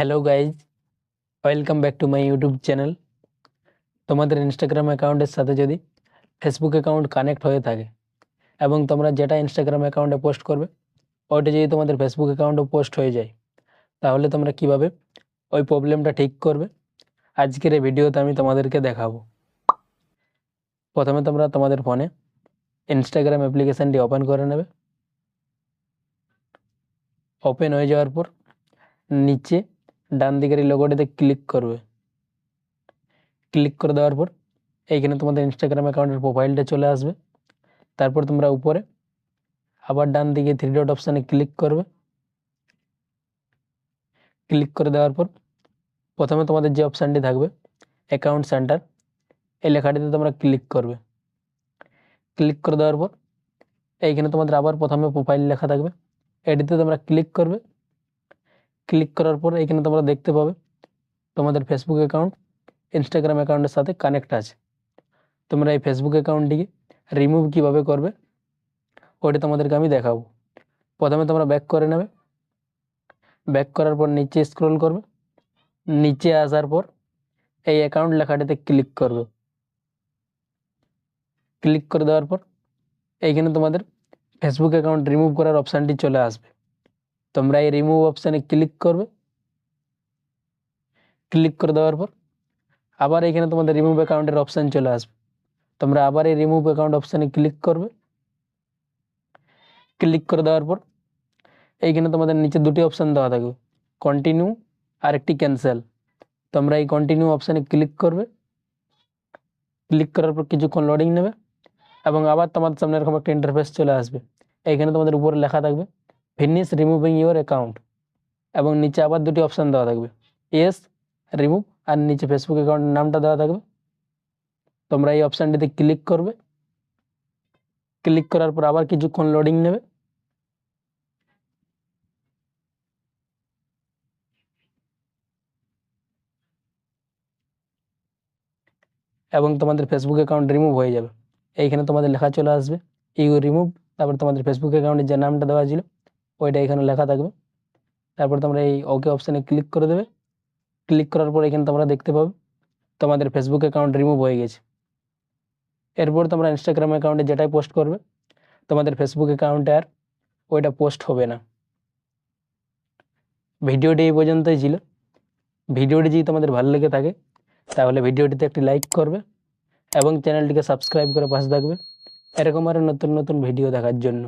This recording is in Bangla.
Hello guys, welcome back to my YouTube channel. তোমাদের ইনস্টাগ্রাম অ্যাকাউন্টের সাথে যদি ফেসবুক অ্যাকাউন্ট কানেক্ট হয়ে থাকে এবং তোমরা যেটা ইনস্টাগ্রাম অ্যাকাউন্টে পোস্ট করবে ওইটা যদি তোমাদের ফেসবুক অ্যাকাউন্টে পোস্ট হয়ে যায়, তাহলে তোমরা কিভাবে ওই প্রবলেমটা ঠিক করবে আজকের এই ভিডিওতে আমি তোমাদেরকে দেখাবো। প্রথমে তোমরা তোমাদের ফোনে ইনস্টাগ্রাম অ্যাপ্লিকেশানটি ওপেন করে নেবে। ওপেন হয়ে যাওয়ার পর নিচে ডান দিকের এই লোগোটিতে ক্লিক করবে। ক্লিক করে দেওয়ার পর এইখানে তোমাদের ইনস্টাগ্রাম অ্যাকাউন্টের প্রোফাইলটা চলে আসবে। তারপর তোমরা উপরে আবার ডান দিকে 3 ডট অপশানে ক্লিক করবে। ক্লিক করে দেওয়ার পর প্রথমে তোমাদের যে অপশানটি থাকবে অ্যাকাউন্ট সেন্টার, এই লেখাটিতে তোমরা ক্লিক করবে। ক্লিক করে দেওয়ার পর এইখানে তোমাদের আবার প্রথমে প্রোফাইল লেখা থাকবে, এটিতে তোমরা ক্লিক করবে। ক্লিক করার পর এইখানে তোমরা দেখতে পাবে তোমাদের ফেসবুক অ্যাকাউন্ট ইনস্টাগ্রাম অ্যাকাউন্টের সাথে কানেক্ট আছে। তোমরা এই ফেসবুক অ্যাকাউন্টটিকে রিমুভ কীভাবে করবে ওটি তোমাদেরকে আমি দেখাবো। প্রথমে তোমরা ব্যাক করে নেবে। ব্যাক করার পর নিচে স্ক্রল করবে। নিচে আসার পর এই অ্যাকাউন্ট লেখাটিতে ক্লিক করবে। ক্লিক করে দেওয়ার পর এইখানে তোমাদের ফেসবুক অ্যাকাউন্ট রিমুভ করার অপশানটি চলে আসবে। তোমরা এই রিমুভ অপশানে ক্লিক করবে। ক্লিক করে দেওয়ার পর আবার এখানে তোমাদের রিমুভ অ্যাকাউন্টের অপশান চলে আসবে। তোমরা আবার এই রিমুভ অ্যাকাউন্ট অপশানে ক্লিক করবে। ক্লিক করে দেওয়ার পর এইখানে তোমাদের নিচে দুটি অপশান দেওয়া থাকবে, কন্টিনিউ আর একটি ক্যান্সেল। তোমরা এই কন্টিনিউ অপশানে ক্লিক করবে। ক্লিক করার পর কিছুক্ষণ লোডিং নেবে এবং আবার তোমাদের সামনে এরকম একটা ইন্টারফেস চলে আসবে। এইখানে তোমাদের উপরে লেখা থাকবে ফিনিশ রিমুভিং ইউর অ্যাকাউন্ট এবং নিচে আবার দুটি অপশান দেওয়া থাকবে, ইয়েস, রিমুভ, আর নিচে ফেসবুক অ্যাকাউন্টের নামটা দেওয়া থাকবে। তোমরা এই অপশানটিতে ক্লিক করবে। ক্লিক করার পর আবার কিছুক্ষণ লোডিং নেবে এবং তোমাদের ফেসবুক অ্যাকাউন্ট রিমুভ হয়ে যাবে। এইখানে তোমাদের লেখা চলে আসবে ইউ রিমুভ, তারপর তোমাদের ফেসবুক অ্যাকাউন্টের যে নামটা দেওয়া ছিল ওইটা এখানে লেখা থাকবে। তারপর তোমরা এই ওকে অপশানে ক্লিক করে দেবে। ক্লিক করার পর এখানে তোমরা দেখতে পাবে তোমাদের ফেসবুক অ্যাকাউন্ট রিমুভ হয়ে গেছে। এরপর তোমরা ইনস্টাগ্রাম অ্যাকাউন্টে যেটাই পোস্ট করবে তোমাদের ফেসবুক অ্যাকাউন্টে আর ওইটা পোস্ট হবে না। ভিডিওটি এই পর্যন্তই ছিল। ভিডিওটি যদি তোমাদের ভালো লেগে থাকে তাহলে ভিডিওটিতে একটি লাইক করবে এবং চ্যানেলটিকে সাবস্ক্রাইব করে পাশে থাকবে এরকম আরও নতুন নতুন ভিডিও দেখার জন্য।